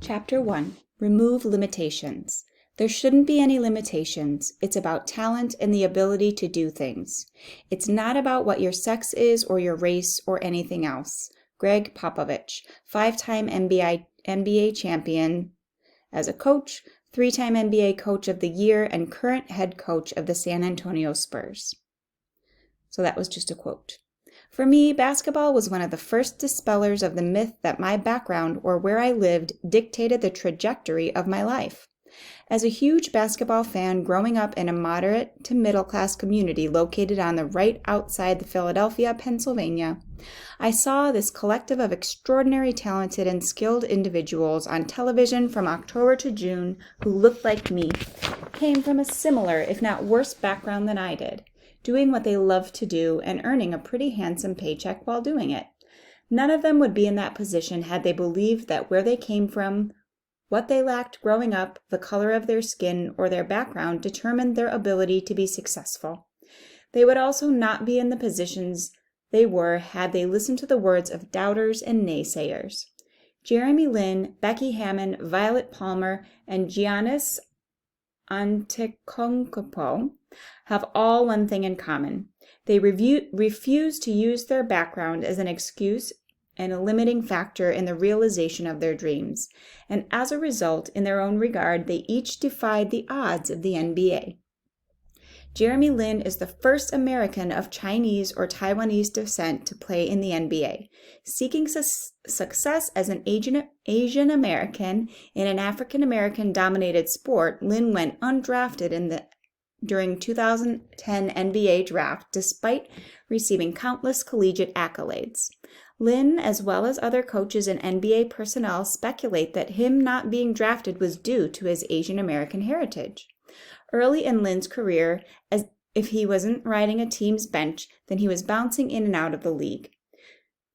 Chapter 1. Remove limitations. There shouldn't be any limitations. It's about talent and the ability to do things. It's not about what your sex is or your race or anything else. Greg Popovich, 5-time NBA champion as a coach, 3-time NBA Coach of the Year, and current head coach of the San Antonio Spurs. So that was just a quote. For me, basketball was one of the first dispellers of the myth that my background or where I lived dictated the trajectory of my life. As a huge basketball fan growing up in a moderate to middle-class community located on the right outside the Philadelphia, Pennsylvania, I saw this collective of extraordinary talented and skilled individuals on television from October to June who looked like me, came from a similar, if not worse, background than I did, doing what they loved to do and earning a pretty handsome paycheck while doing it. None of them would be in that position had they believed that where they came from, what they lacked growing up, the color of their skin, or their background determined their ability to be successful. They would also not be in the positions they were had they listened to the words of doubters and naysayers. Jeremy Lin, Becky Hammon, Violet Palmer, and Giannis Antetokounmpo have all one thing in common. They refuse to use their background as an excuse and a limiting factor in the realization of their dreams, and as a result, in their own regard, they each defied the odds of the NBA. Jeremy Lin is the first American of Chinese or Taiwanese descent to play in the NBA. Seeking success as an Asian American in an African American dominated sport, Lin went undrafted during 2010 NBA draft despite receiving countless collegiate accolades. Lin, as well as other coaches and NBA personnel, speculate that him not being drafted was due to his Asian American heritage. Early in Lin's career, as if he wasn't riding a team's bench, then he was bouncing in and out of the league.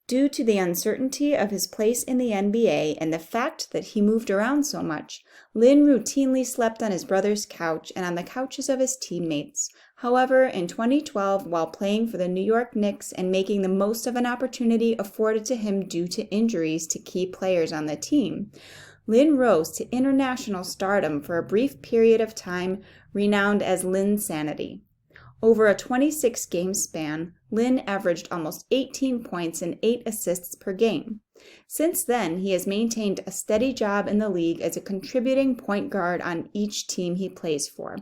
Due to the uncertainty of his place in the NBA and the fact that he moved around so much, Lin routinely slept on his brother's couch and on the couches of his teammates. However, in 2012, while playing for the New York Knicks and making the most of an opportunity afforded to him due to injuries to key players on the team, Lin rose to international stardom for a brief period of time, renowned as Linsanity. Over a 26-game span, Lin averaged almost 18 points and 8 assists per game. Since then, he has maintained a steady job in the league as a contributing point guard on each team he plays for.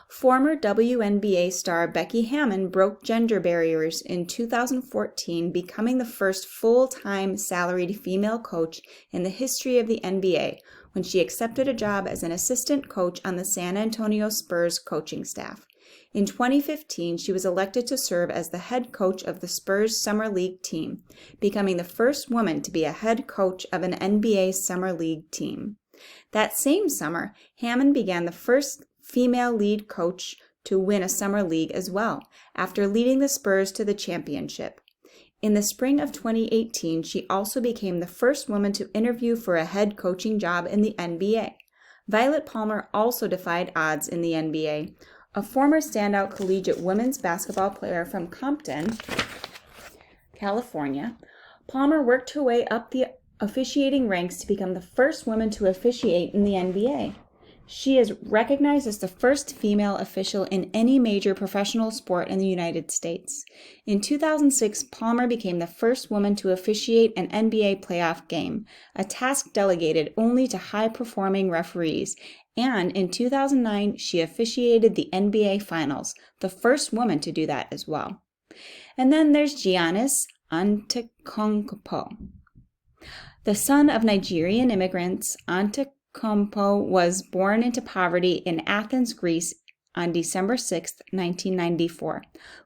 Former WNBA star Becky Hammon broke gender barriers in 2014, becoming the first full-time salaried female coach in the history of the NBA when she accepted a job as an assistant coach on the San Antonio Spurs coaching staff. In 2015, she was elected to serve as the head coach of the Spurs Summer League team, becoming the first woman to be a head coach of an NBA Summer League team. That same summer, Hammon began the first female lead coach to win a summer league as well, after leading the Spurs to the championship. In the spring of 2018, she also became the first woman to interview for a head coaching job in the NBA. Violet Palmer also defied odds in the NBA. A former standout collegiate women's basketball player from Compton, California, Palmer worked her way up the officiating ranks to become the first woman to officiate in the NBA. She is recognized as the first female official in any major professional sport in the United States. In 2006, Palmer became the first woman to officiate an NBA playoff game, a task delegated only to high-performing referees, and in 2009, she officiated the NBA Finals, the first woman to do that as well. And then there's Giannis Antetokounmpo. The son of Nigerian immigrants, Antetokounmpo was born into poverty in Athens, Greece on December 6, 1994.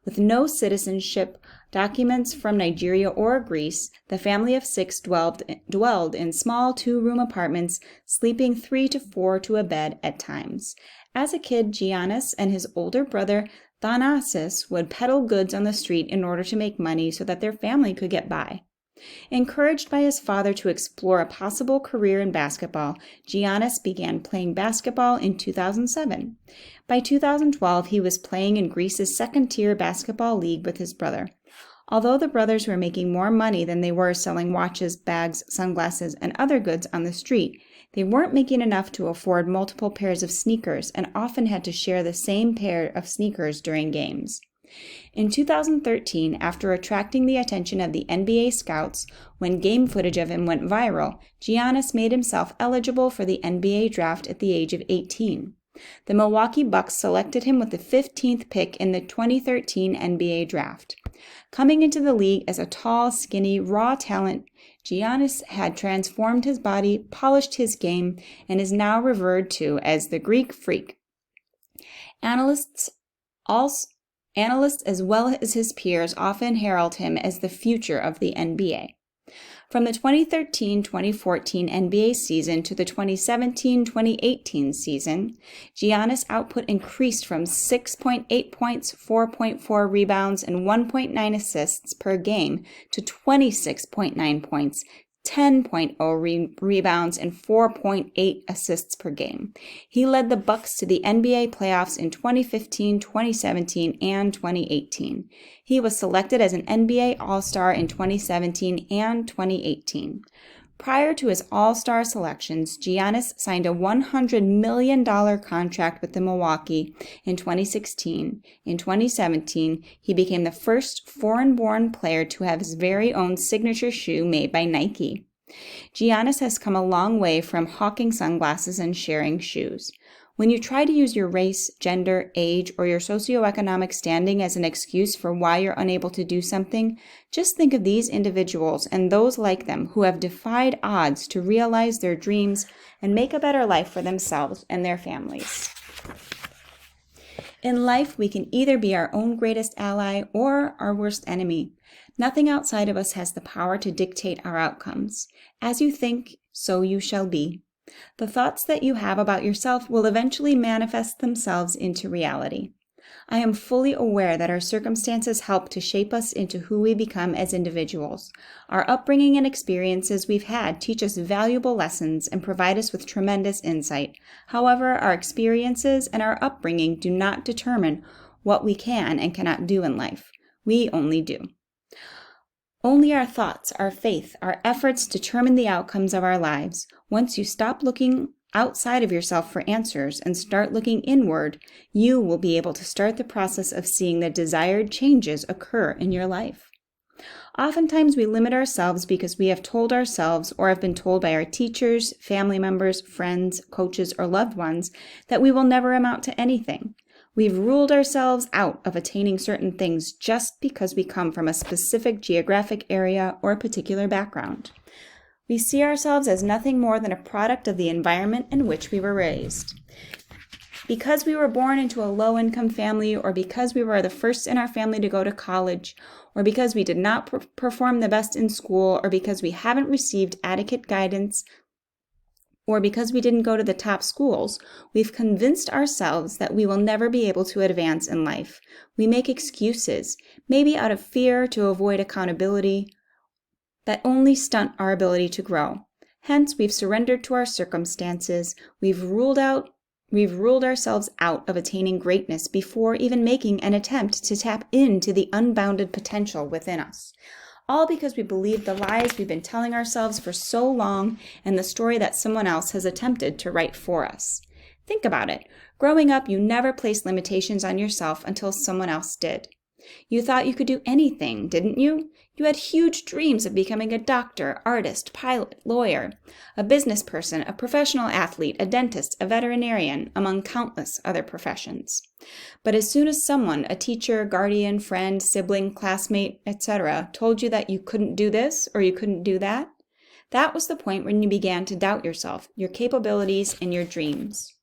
With no citizenship documents from Nigeria or Greece, the family of 6 dwelled in small 2-room apartments, sleeping 3 to 4 to a bed at times. As a kid, Giannis and his older brother Thanasis would peddle goods on the street in order to make money so that their family could get by. Encouraged by his father to explore a possible career in basketball, Giannis began playing basketball in 2007. By 2012, he was playing in Greece's second-tier basketball league with his brother. Although the brothers were making more money than they were selling watches, bags, sunglasses, and other goods on the street, they weren't making enough to afford multiple pairs of sneakers and often had to share the same pair of sneakers during games. In 2013, after attracting the attention of the NBA scouts when game footage of him went viral, Giannis made himself eligible for the NBA draft at the age of 18. The Milwaukee Bucks selected him with the 15th pick in the 2013 NBA draft. Coming into the league as a tall, skinny, raw talent, Giannis had transformed his body, polished his game, and is now revered to as the Greek Freak. Analysts as well as his peers often herald him as the future of the NBA. From the 2013-2014 NBA season to the 2017-2018 season, Giannis' output increased from 6.8 points, 4.4 rebounds, and 1.9 assists per game to 26.9 points, 10.0 rebounds, and 4.8 assists per game. He led the Bucks to the NBA playoffs in 2015, 2017, and 2018. He was selected as an NBA All-Star in 2017 and 2018. Prior to his All-Star selections, Giannis signed a $100 million contract with the Milwaukee in 2016. In 2017, he became the first foreign-born player to have his very own signature shoe made by Nike. Giannis has come a long way from hawking sunglasses and sharing shoes. When you try to use your race, gender, age, or your socioeconomic standing as an excuse for why you're unable to do something, just think of these individuals and those like them who have defied odds to realize their dreams and make a better life for themselves and their families. In life, we can either be our own greatest ally or our worst enemy. Nothing outside of us has the power to dictate our outcomes. As you think, so you shall be. The thoughts that you have about yourself will eventually manifest themselves into reality. I am fully aware that our circumstances help to shape us into who we become as individuals. Our upbringing and experiences we've had teach us valuable lessons and provide us with tremendous insight. However, our experiences and our upbringing do not determine what we can and cannot do in life. We only do. Only our thoughts, our faith, our efforts determine the outcomes of our lives. Once you stop looking outside of yourself for answers and start looking inward, you will be able to start the process of seeing the desired changes occur in your life. Oftentimes we limit ourselves because we have told ourselves or have been told by our teachers, family members, friends, coaches, or loved ones that we will never amount to anything. We've ruled ourselves out of attaining certain things just because we come from a specific geographic area or a particular background. We see ourselves as nothing more than a product of the environment in which we were raised. Because we were born into a low-income family, or because we were the first in our family to go to college, or because we did not perform the best in school, or because we haven't received adequate guidance, or because we didn't go to the top schools, we've convinced ourselves that we will never be able to advance in life. We make excuses, maybe out of fear to avoid accountability, that only stunt our ability to grow. Hence, we've surrendered to our circumstances. We've ruled ourselves out of attaining greatness before even making an attempt to tap into the unbounded potential within us. All because we believe the lies we've been telling ourselves for so long and the story that someone else has attempted to write for us. Think about it. Growing up, you never placed limitations on yourself until someone else did. You thought you could do anything, didn't you? You had huge dreams of becoming a doctor, artist, pilot, lawyer, a business person, a professional athlete, a dentist, a veterinarian, among countless other professions. But as soon as someone, a teacher, guardian, friend, sibling, classmate, etc., told you that you couldn't do this or you couldn't do that, that was the point when you began to doubt yourself, your capabilities, and your dreams.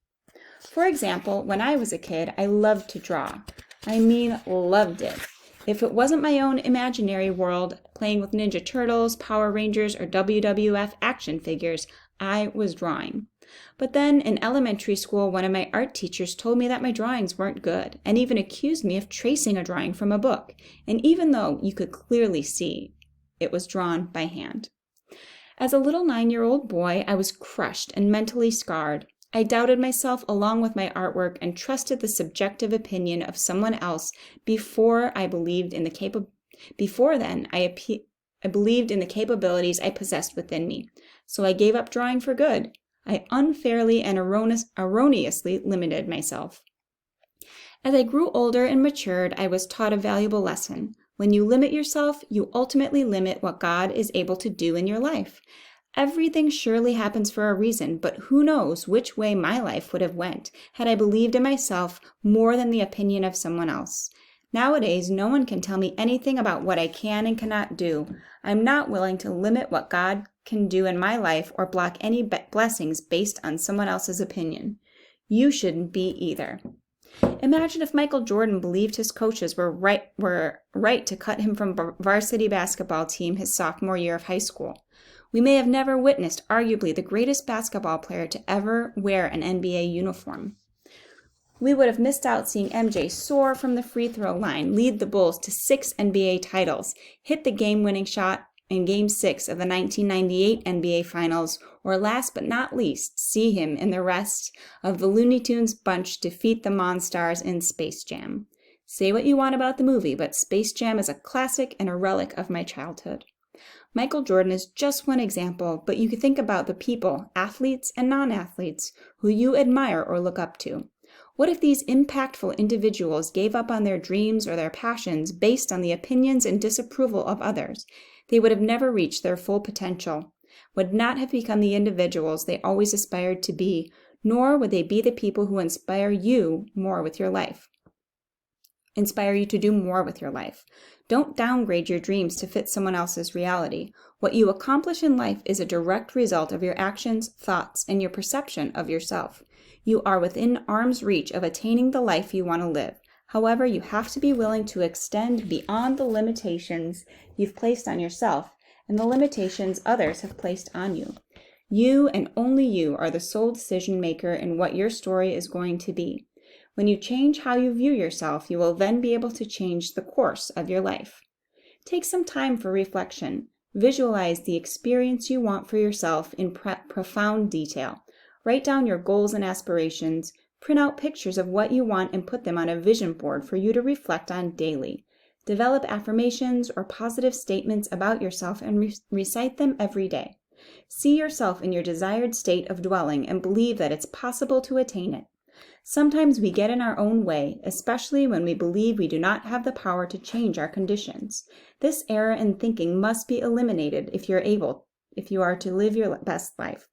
For example, when I was a kid, I loved to draw. I mean, loved it. If it wasn't my own imaginary world, playing with Ninja Turtles, Power Rangers, or WWF action figures, I was drawing. But then in elementary school, one of my art teachers told me that my drawings weren't good, and even accused me of tracing a drawing from a book, and even though you could clearly see it was drawn by hand. As a little 9-year-old boy, I was crushed and mentally scarred. I doubted myself along with my artwork and trusted the subjective opinion of someone else before I believed in the Before then, I believed in the capabilities I possessed within me, so I gave up drawing for good. I unfairly and erroneously limited myself. As I grew older and matured, I was taught a valuable lesson. When you limit yourself, you ultimately limit what God is able to do in your life. Everything surely happens for a reason, but who knows which way my life would have went had I believed in myself more than the opinion of someone else. Nowadays, no one can tell me anything about what I can and cannot do. I'm not willing to limit what God can do in my life or block any blessings based on someone else's opinion. You shouldn't be either. Imagine if Michael Jordan believed his coaches were right to cut him from varsity basketball team his sophomore year of high school. We may have never witnessed arguably the greatest basketball player to ever wear an NBA uniform. We would have missed out seeing MJ soar from the free throw line, lead the Bulls to 6 NBA titles, hit the game-winning shot in Game 6 of the 1998 NBA Finals, or last but not least, see him and the rest of the Looney Tunes bunch defeat the Monstars in Space Jam. Say what you want about the movie, but Space Jam is a classic and a relic of my childhood. Michael Jordan is just one example, but you could think about the people, athletes and non-athletes, who you admire or look up to. What if these impactful individuals gave up on their dreams or their passions based on the opinions and disapproval of others? They would have never reached their full potential, would not have become the individuals they always aspired to be, nor would they be the people who inspire you more with your life. Inspire you to do more with your life. Don't downgrade your dreams to fit someone else's reality. What you accomplish in life is a direct result of your actions, thoughts, and your perception of yourself. You are within arm's reach of attaining the life you want to live. However, you have to be willing to extend beyond the limitations you've placed on yourself and the limitations others have placed on you. You and only you are the sole decision maker in what your story is going to be. When you change how you view yourself, you will then be able to change the course of your life. Take some time for reflection. Visualize the experience you want for yourself in profound detail. Write down your goals and aspirations. Print out pictures of what you want and put them on a vision board for you to reflect on daily. Develop affirmations or positive statements about yourself and recite them every day. See yourself in your desired state of dwelling and believe that it's possible to attain it. Sometimes we get in our own way, especially when we believe we do not have the power to change our conditions. This error in thinking must be eliminated if you are to live your best life.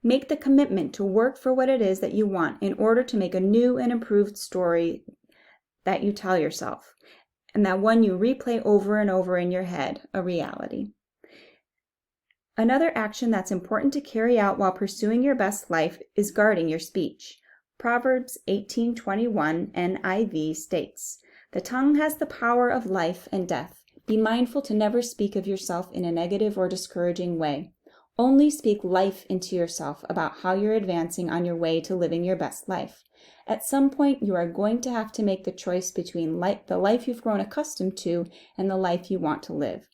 Make the commitment to work for what it is that you want in order to make a new and improved story that you tell yourself, and that one you replay over and over in your head, a reality. Another action that's important to carry out while pursuing your best life is guarding your speech. Proverbs 18:21 NIV states, "The tongue has the power of life and death. Be mindful to never speak of yourself in a negative or discouraging way. Only speak life into yourself about how you're advancing on your way to living your best life. At some point, you are going to have to make the choice between the life you've grown accustomed to and the life you want to live.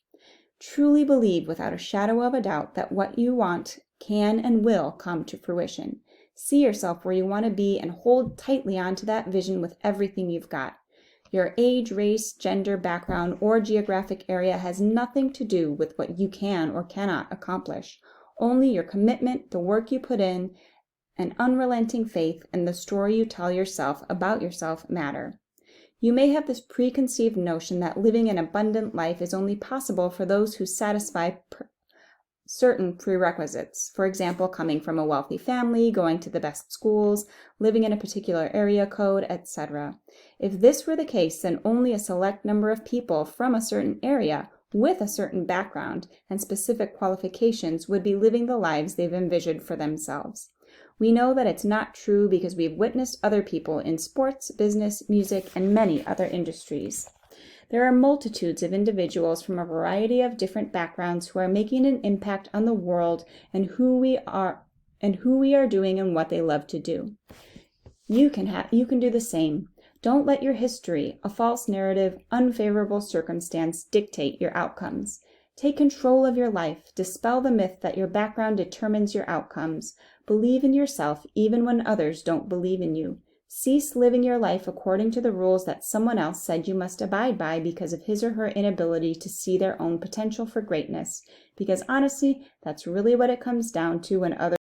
Truly believe without a shadow of a doubt that what you want can and will come to fruition. See yourself where you want to be and hold tightly onto that vision with everything you've got. Your age, race, gender, background, or geographic area has nothing to do with what you can or cannot accomplish. Only your commitment, the work you put in, an unrelenting faith, and the story you tell yourself about yourself matter. You may have this preconceived notion that living an abundant life is only possible for those who satisfy certain prerequisites. For example, coming from a wealthy family, going to the best schools, living in a particular area code, etc. If this were the case, then only a select number of people from a certain area with a certain background and specific qualifications would be living the lives they've envisioned for themselves. We know that it's not true because we've witnessed other people in sports, business, music, and many other industries. There are multitudes of individuals from a variety of different backgrounds who are making an impact on the world and who we are doing and what they love to do. You can do the same. Don't let your history, a false narrative, unfavorable circumstance dictate your outcomes. Take control of your life. Dispel the myth that your background determines your outcomes. Believe in yourself even when others don't believe in you. Cease living your life according to the rules that someone else said you must abide by because of his or her inability to see their own potential for greatness. Because honestly, that's really what it comes down to when others